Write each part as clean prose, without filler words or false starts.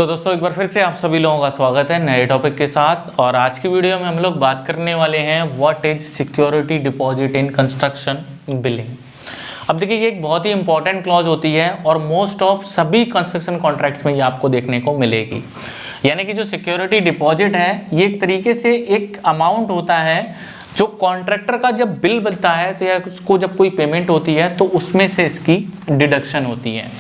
तो दोस्तों एक बार फिर से आप सभी लोगों का स्वागत है नए टॉपिक के साथ। और आज की वीडियो में हम लोग बात करने वाले हैं what is security deposit in construction billing. अब देखिए ये एक बहुत ही इंपॉर्टेंट क्लॉज होती है और मोस्ट ऑफ सभी कंस्ट्रक्शन कॉन्ट्रैक्ट्स में ये आपको देखने को मिलेगी। यानी कि जो सिक्योरिटी डिपॉजिट है ये एक तरीके से एक अमाउंट होता है जो कॉन्ट्रैक्टर का जब बिल बनता है तो या उसको जब कोई पेमेंट होती है तो उसमें से इसकी डिडक्शन होती है।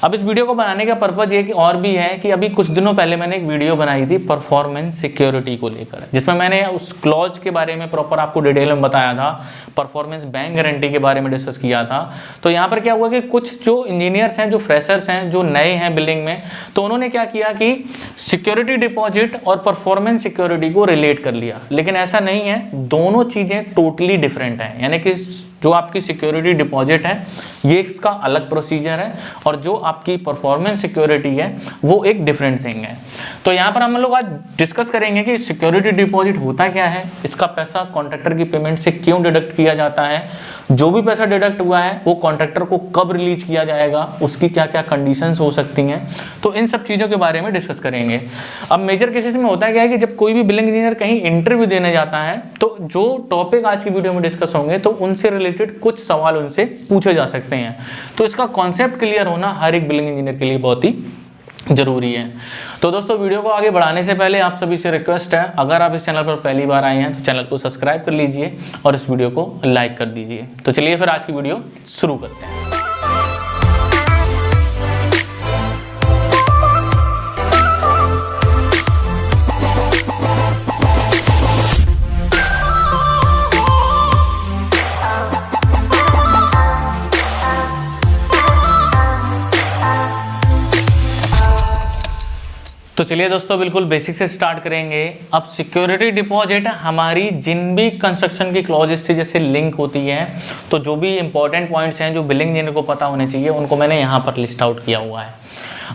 अब इस वीडियो को बनाने का पर्पज ये और भी है कि अभी कुछ दिनों पहले मैंने एक वीडियो बनाई थी परफॉर्मेंस सिक्योरिटी को लेकर, जिसमें मैंने उस क्लॉज के बारे में प्रॉपर आपको डिटेल में बताया था, परफॉर्मेंस बैंक गारंटी के बारे में डिस्कस किया था। तो यहाँ पर क्या हुआ कि कुछ जो इंजीनियर्स हैं, जो फ्रेशर्स हैं, जो नए हैं बिल्डिंग में, तो उन्होंने क्या किया कि सिक्योरिटी डिपॉजिट और परफॉर्मेंस सिक्योरिटी को रिलेट कर लिया। लेकिन ऐसा नहीं है, दोनों चीज़ें टोटली डिफरेंट हैं। यानी कि जो आपकी सिक्योरिटी डिपॉजिट है ये इसका अलग प्रोसीजर है और जो आपकी परफॉर्मेंस सिक्योरिटी है वो एक डिफरेंट थिंग है। तो यहाँ पर हम लोग आज डिस्कस करेंगे कि सिक्योरिटी डिपॉजिट होता क्या है, इसका पैसा कॉन्ट्रैक्टर की पेमेंट से क्यों डिडक्ट किया जाता है, जो भी पैसा डिडक्ट हुआ है वो कॉन्ट्रैक्टर को कब रिलीज किया जाएगा, उसकी क्या क्या कंडीशंस हो सकती हैं। तो इन सब चीज़ों के बारे में डिस्कस करेंगे। अब मेजर केसेस में होता क्या है कि जब कोई भी बिल्डिंग इंजीनियर कहीं इंटरव्यू देने जाता है तो जो टॉपिक आज की वीडियो में डिस्कस होंगे तो उनसे रिलेटेड कुछ सवाल उनसे पूछे जा सकते हैं। तो इसका कॉन्सेप्ट क्लियर होना हर एक बिल्डिंग इंजीनियर के लिए बहुत ही जरूरी है। तो दोस्तों वीडियो को आगे बढ़ाने से पहले आप सभी से रिक्वेस्ट है, अगर आप इस चैनल पर पहली बार आए हैं तो चैनल को सब्सक्राइब कर लीजिए और इस वीडियो को लाइक कर दीजिए। तो चलिए फिर आज की वीडियो शुरू करते हैं। तो चलिए दोस्तों बिल्कुल बेसिक से स्टार्ट करेंगे। अब सिक्योरिटी डिपॉजिट हमारी जिन भी कंस्ट्रक्शन की क्लॉजेस से जैसे लिंक होती है, तो जो भी इंपॉर्टेंट पॉइंट्स हैं जो बिल्डिंग इंजीनियर को पता होने चाहिए उनको मैंने यहाँ पर लिस्ट आउट किया हुआ है।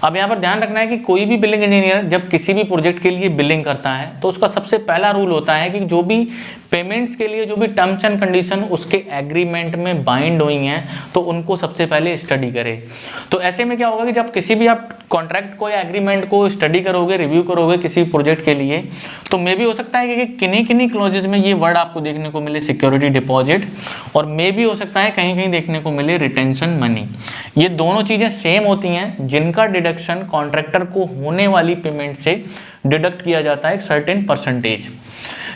अब यहाँ पर ध्यान रखना है कि कोई भी बिल्डिंग इंजीनियर जब किसी भी प्रोजेक्ट के लिए बिलिंग करता है तो उसका सबसे पहला रूल होता है कि जो भी पेमेंट्स के लिए जो भी टर्म्स एंड कंडीशन उसके एग्रीमेंट में बाइंड हुई हैं तो उनको सबसे पहले स्टडी करे। तो ऐसे में क्या होगा कि जब किसी भी आप कॉन्ट्रैक्ट को या एग्रीमेंट को स्टडी करोगे, रिव्यू करोगे किसी प्रोजेक्ट के लिए, तो मे भी हो सकता है कि किन्हीं किन्हीं क्लॉजेज में ये वर्ड आपको देखने को मिले सिक्योरिटी डिपॉजिट, और मे भी हो सकता है कहीं कहीं देखने को मिले रिटेंशन मनी। ये दोनों चीज़ें सेम होती हैं जिनका डिडक्शन कॉन्ट्रैक्टर को होने वाली पेमेंट से डिडक्ट किया जाता है एक सर्टेन परसेंटेज।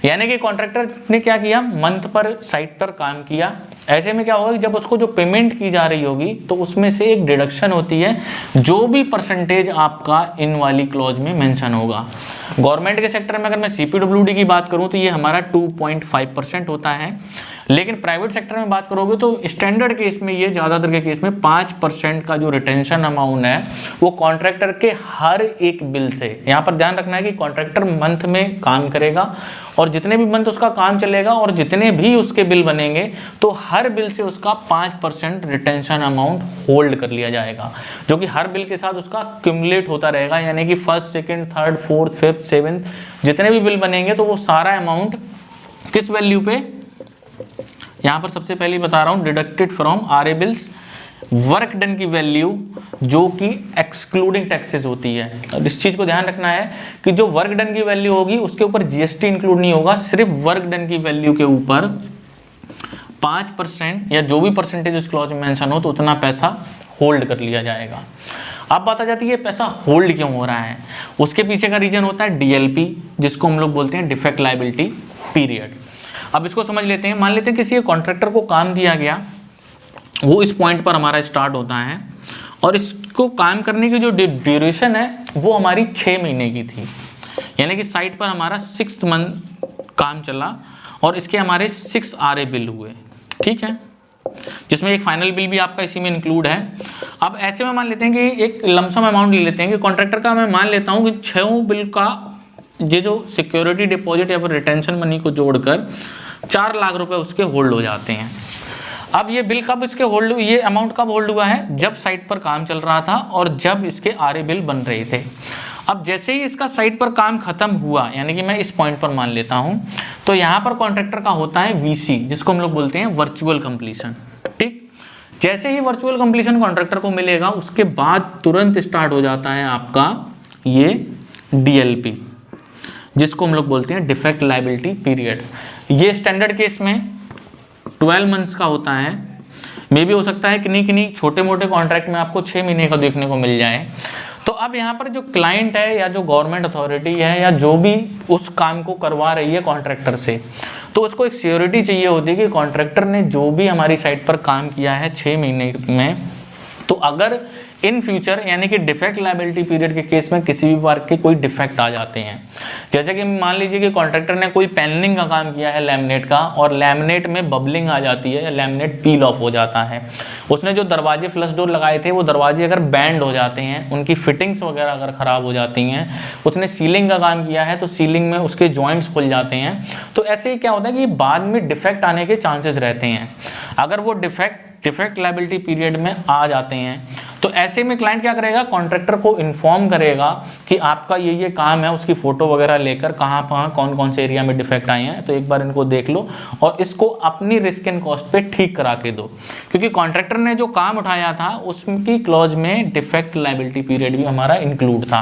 यानी कि कॉन्ट्रैक्टर ने क्या किया, मंथ पर साइट पर काम किया, ऐसे में क्या होगा कि जब उसको जो पेमेंट की जा रही होगी तो उसमें से एक डिडक्शन होती है, जो भी परसेंटेज आपका इन वाली क्लॉज में मेंशन होगा। गवर्नमेंट के सेक्टर में अगर मैं CPWD की बात करूं तो ये हमारा 2.5% होता है, लेकिन प्राइवेट सेक्टर में बात करोगे तो स्टैंडर्ड केस में ये ज़्यादातर के केस में 5% का जो रिटेंशन अमाउंट है वो कॉन्ट्रैक्टर के हर एक बिल से। यहाँ पर ध्यान रखना है कि कॉन्ट्रैक्टर मंथ में काम करेगा और जितने भी मंथ उसका काम चलेगा और जितने भी उसके बिल बनेंगे तो हर बिल से उसका 5% रिटेंशन अमाउंट होल्ड कर लिया जाएगा, जो कि हर बिल के साथ उसका क्यूमुलेट होता रहेगा। यानी कि first, second, third, fourth, fifth, seventh जितने भी बिल बनेंगे तो वो सारा अमाउंट किस वैल्यू पे, यहाँ पर सबसे पहले बता रहा हूँ, deducted from RA bills, work done की वैल्यू जो कि एक्सक्लूडिंग टैक्सेस होती है। अब इस चीज को ध्यान रखना है कि जो वर्क डन की वैल्यू होगी उसके ऊपर GST इंक्लूड नहीं होगा, सिर्फ वर्क डन की वैल्यू के ऊपर 5% या जो भी परसेंटेज उस क्लॉज में मेंशन हो तो उतना पैसा होल्ड कर लिया जाएगा। अब बात आ जाती है पैसा होल्ड क्यों हो रहा है, उसके पीछे का रीजन होता है DLP, जिसको हम लोग बोलते हैं डिफेक्ट लायबिलिटी पीरियड। अब इसको समझ लेते हैं। मान लेते हैं किसी कॉन्ट्रैक्टर को काम दिया गया, वो इस पॉइंट पर हमारा स्टार्ट होता है और इसको काम करने की जो ड्यूरेशन है वो हमारी 6 महीने की थी। यानी कि साइट पर हमारा 6th मंथ काम चला और इसके हमारे 6 RA बिल हुए, ठीक है, जिसमें एक फाइनल बिल भी आपका इसी में इंक्लूड है। अब ऐसे में मान लेते हैं कि एक लमसम अमाउंट ले लेते हैं कि कॉन्ट्रैक्टर का मैं मान लेता हूँ कि 6 बिल का ये जो सिक्योरिटी डिपॉजिट या फिर रिटेंशन मनी को जोड़कर 4 लाख रुपए उसके होल्ड हो जाते हैं। अब ये बिल कब इसके होल्ड, ये अमाउंट कब होल्ड हुआ है, जब साइट पर काम चल रहा था और जब इसके RA बिल बन रहे थे। अब जैसे ही इसका साइट पर काम खत्म हुआ, यानी कि मैं इस पॉइंट पर मान लेता हूं, तो यहाँ पर कॉन्ट्रैक्टर का होता है VC, जिसको हम लोग बोलते हैं वर्चुअल कंप्लीशन। ठीक, जैसे ही वर्चुअल कंप्लीशन कॉन्ट्रैक्टर को मिलेगा उसके बाद तुरंत स्टार्ट हो जाता है आपका ये DLP, जिसको हम लोग बोलते हैं डिफेक्ट लायबिलिटी पीरियड। ये स्टैंडर्ड केस में 12 मंथ्स का होता है। मे भी हो सकता है किन्हीं छोटे मोटे कॉन्ट्रैक्ट में आपको 6 महीने का देखने को मिल जाए। तो अब यहाँ पर जो क्लाइंट है या जो गवर्नमेंट अथॉरिटी है या जो भी उस काम को करवा रही है कॉन्ट्रैक्टर से, तो उसको एक सियोरिटी चाहिए होती है कि कॉन्ट्रैक्टर ने जो भी हमारी साइट पर काम किया है 6 महीने में, तो अगर इन फ्यूचर यानी कि डिफेक्ट लायबिलिटी पीरियड के केस में किसी भी बार के कोई डिफेक्ट आ जाते हैं, जैसे कि मान लीजिए कि कॉन्ट्रैक्टर ने कोई पैनलिंग का काम किया है लैमिनेट का, और लैमिनेट में बबलिंग आ जाती है या लैमिनेट पील ऑफ हो जाता है, उसने जो दरवाजे फ्लश डोर लगाए थे वो दरवाजे अगर बैंड हो जाते हैं, उनकी फिटिंग्स वगैरह अगर ख़राब हो जाती हैं, उसने सीलिंग का काम किया है तो सीलिंग में उसके जॉइंट्स खुल जाते हैं, तो ऐसे ही क्या होता है कि बाद में डिफेक्ट आने के चांसेस रहते हैं। अगर वो डिफेक्ट लायबिलिटी पीरियड में आ जाते हैं तो ऐसे में क्लाइंट क्या करेगा, कॉन्ट्रैक्टर को इन्फॉर्म करेगा कि आपका ये काम है, उसकी फोटो वगैरह लेकर कहाँ कौन कौन से एरिया में डिफेक्ट आए हैं, तो एक बार इनको देख लो और इसको अपनी रिस्क एंड कॉस्ट पे ठीक करा के दो, क्योंकि कॉन्ट्रैक्टर ने जो काम उठाया था उसकी क्लॉज में डिफेक्ट लायबिलिटी पीरियड भी हमारा इंक्लूड था।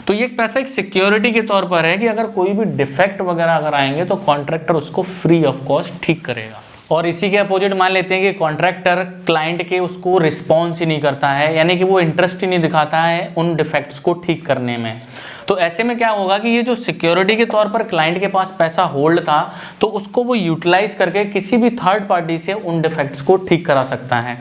तो ये पैसा एक सिक्योरिटी के तौर पर है कि अगर कोई भी डिफेक्ट वगैरह अगर आएंगे तो कॉन्ट्रैक्टर उसको फ्री ऑफ कॉस्ट ठीक करेगा। और इसी के अपोजिट मान लेते हैं कि कॉन्ट्रैक्टर क्लाइंट के उसको रिस्पॉन्स ही नहीं करता है, यानी कि वो इंटरेस्ट ही नहीं दिखाता है उन डिफेक्ट्स को ठीक करने में, तो ऐसे में क्या होगा कि ये जो सिक्योरिटी के तौर पर क्लाइंट के पास पैसा होल्ड था तो उसको वो यूटिलाइज करके किसी भी थर्ड पार्टी से उन डिफेक्ट्स को ठीक करा सकता है।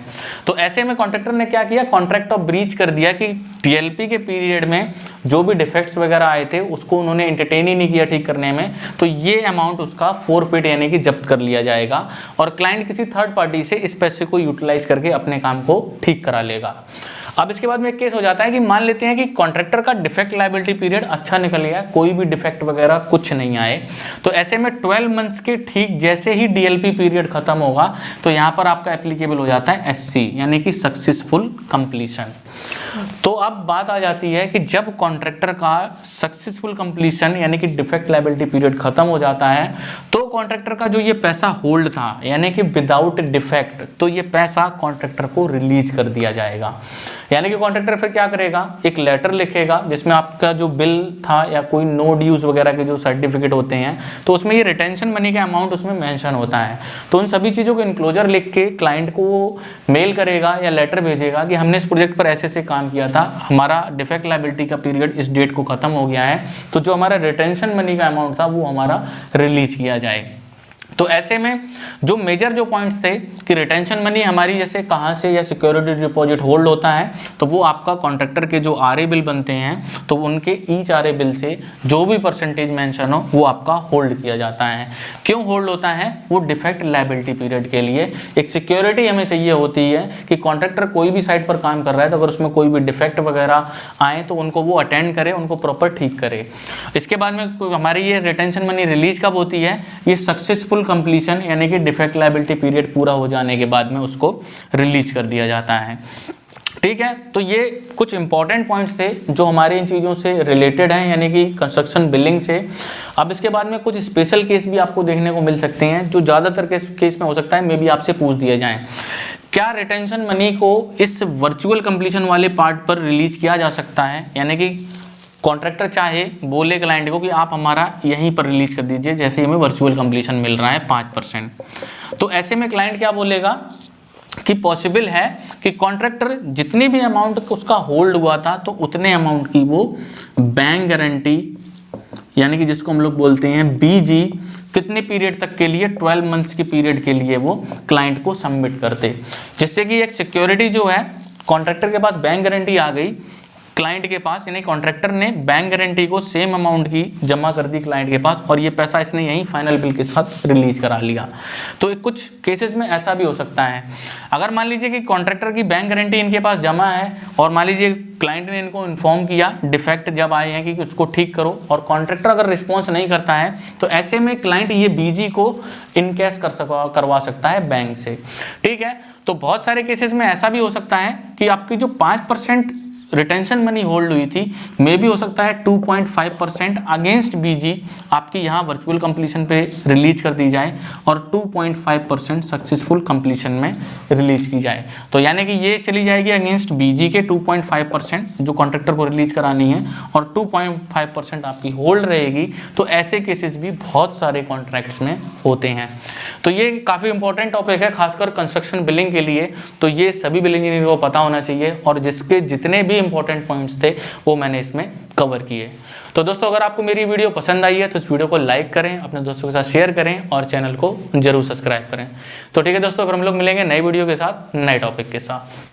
तो ऐसे में कॉन्ट्रैक्टर ने क्या किया, कॉन्ट्रैक्ट ऑफ ब्रीच कर दिया कि DLP के पीरियड में जो भी डिफेक्ट्स वगैरह आए थे उसको उन्होंने एंटरटेन ही नहीं किया ठीक करने में, तो ये अमाउंट उसका फोरफिट यानी कि जब्त कर लिया जाएगा और क्लाइंट किसी थर्ड पार्टी से इस पैसे को यूटिलाइज करके अपने काम को ठीक करा लेगा। अब इसके बाद में एक केस हो जाता है कि मान लेते हैं कि कॉन्ट्रैक्टर का डिफेक्ट लायबिलिटी पीरियड अच्छा निकल गया, कोई भी डिफेक्ट वगैरह कुछ नहीं आए, तो ऐसे में 12 मंथ्स के ठीक जैसे ही DLP पीरियड खत्म होगा तो यहाँ पर आपका एप्लीकेबल हो जाता है SC यानी कि सक्सेसफुल कंप्लीशन। तो अब बात आ जाती है कि जब कॉन्ट्रैक्टर का सक्सेसफुल कंप्लीशन यानी कि डिफेक्ट लायबिलिटी पीरियड खत्म हो जाता है तो कॉन्ट्रैक्टर का जो ये पैसा होल्ड था यानी कि विदाउट डिफेक्ट, तो ये पैसा कॉन्ट्रैक्टर को रिलीज कर दिया जाएगा। यानी कि कॉन्ट्रैक्टर फिर क्या करेगा, एक लेटर लिखेगा जिसमें आपका जो बिल था या कोई नो ड्यूज वगैरह के जो सर्टिफिकेट होते हैं तो उसमें ये रिटेंशन मनी का अमाउंट उसमें मेंशन होता है, तो उन सभी चीज़ों को इनक्लोजर लिख के क्लाइंट को मेल करेगा या लेटर भेजेगा कि हमने इस प्रोजेक्ट पर ऐसे काम किया था, हमारा डिफेक्ट लायबिलिटी का पीरियड इस डेट को खत्म हो गया है, तो जो हमारा रिटेंशन मनी का अमाउंट था वो हमारा रिलीज किया जाए। तो ऐसे में जो मेजर जो पॉइंट्स थे कि रिटेंशन मनी हमारी जैसे कहाँ से या सिक्योरिटी डिपॉजिट होल्ड होता है, तो वो आपका कॉन्ट्रैक्टर के जो RA बिल बनते हैं तो उनके ईच RA बिल से जो भी परसेंटेज मेंशन हो वो आपका होल्ड किया जाता है। क्यों होल्ड होता है, वो डिफेक्ट लायबिलिटी पीरियड के लिए एक सिक्योरिटी हमें चाहिए होती है कि कॉन्ट्रैक्टर कोई भी साइट पर काम कर रहा है तो अगर उसमें कोई भी डिफेक्ट वगैरह आए तो उनको वो अटेंड करे, उनको प्रॉपर ठीक करे। इसके बाद में हमारी ये रिटेंशन मनी रिलीज कब होती है, ये सक्सेसफुल कंप्लीशन यानी कि डिफेक्ट लायबिलिटी पीरियड पूरा हो जाने के बाद में उसको रिलीज कर दिया जाता है। ठीक है, तो ये कुछ इंपॉर्टेंट पॉइंट्स थे जो हमारे इन चीज़ों से रिलेटेड हैं यानी कि कंस्ट्रक्शन बिलिंग से। अब इसके बाद में कुछ स्पेशल केस भी आपको देखने को मिल सकते हैं जो ज़्यादातर केस में हो सकता है मे बी आपसे पूछ दिए जाएं। क्या रिटेंशन मनी को इस वर्चुअल कंप्लीशन वाले पार्ट पर रिलीज किया जा सकता है, यानी कि कॉन्ट्रैक्टर चाहे बोले क्लाइंट को कि आप हमारा यहीं पर रिलीज कर दीजिए जैसे हमें वर्चुअल कंप्लीशन मिल रहा है 5%, तो ऐसे में क्लाइंट क्या बोलेगा कि पॉसिबल है कि कॉन्ट्रैक्टर जितनी भी अमाउंट उसका होल्ड हुआ था तो उतने अमाउंट की वो बैंक गारंटी यानी कि जिसको हम लोग बोलते हैं BG कितने पीरियड तक के लिए, 12 मंथ्स के पीरियड के लिए वो क्लाइंट को सबमिट करते, जिससे कि एक सिक्योरिटी जो है कॉन्ट्रैक्टर के पास बैंक गारंटी आ गई क्लाइंट के पास, यानी कॉन्ट्रैक्टर ने बैंक गारंटी को सेम अमाउंट की जमा कर दी क्लाइंट के पास और ये पैसा इसने यहीं फाइनल बिल के साथ रिलीज करा लिया। तो कुछ केसेस में ऐसा भी हो सकता है, अगर मान लीजिए कि कॉन्ट्रैक्टर की बैंक गारंटी इनके पास जमा है और मान लीजिए क्लाइंट ने इनको इन्फॉर्म किया डिफेक्ट जब आए हैं कि उसको ठीक करो और कॉन्ट्रैक्टर अगर रिस्पॉन्स नहीं करता है तो ऐसे में क्लाइंट ये BG को इनकैश करवा सकता है बैंक से। ठीक है, तो बहुत सारे केसेस में ऐसा भी हो सकता है कि आपकी जो 5% रिटेंशन मनी होल्ड हुई थी मे भी हो सकता है 2.5% अगेंस्ट बीजी आपकी यहाँ वर्चुअल कंप्लीशन पे रिलीज कर दी जाए और 2.5% सक्सेसफुल कंप्लीशन में रिलीज की जाए। तो यानी कि ये चली जाएगी अगेंस्ट बीजी के 2.5% जो कॉन्ट्रैक्टर को रिलीज करानी है और 2.5% आपकी होल्ड रहेगी। तो ऐसे केसेस भी बहुत सारे कॉन्ट्रैक्ट्स में होते हैं। तो ये काफ़ी इंपॉर्टेंट टॉपिक है खासकर कंस्ट्रक्शन बिलिंग के लिए। तो ये सभी बिलिंग इंजीनियर को पता होना चाहिए और जिसके जितने भी इंपॉर्टेंट पॉइंट्स थे वो मैंने इसमें कवर किए। तो दोस्तों अगर आपको मेरी वीडियो पसंद आई है तो इस वीडियो को लाइक करें, अपने दोस्तों के साथ शेयर करें और चैनल को जरूर सब्सक्राइब करें। तो ठीक है दोस्तों, फिर हम लोग मिलेंगे नई वीडियो के साथ, नए टॉपिक के साथ।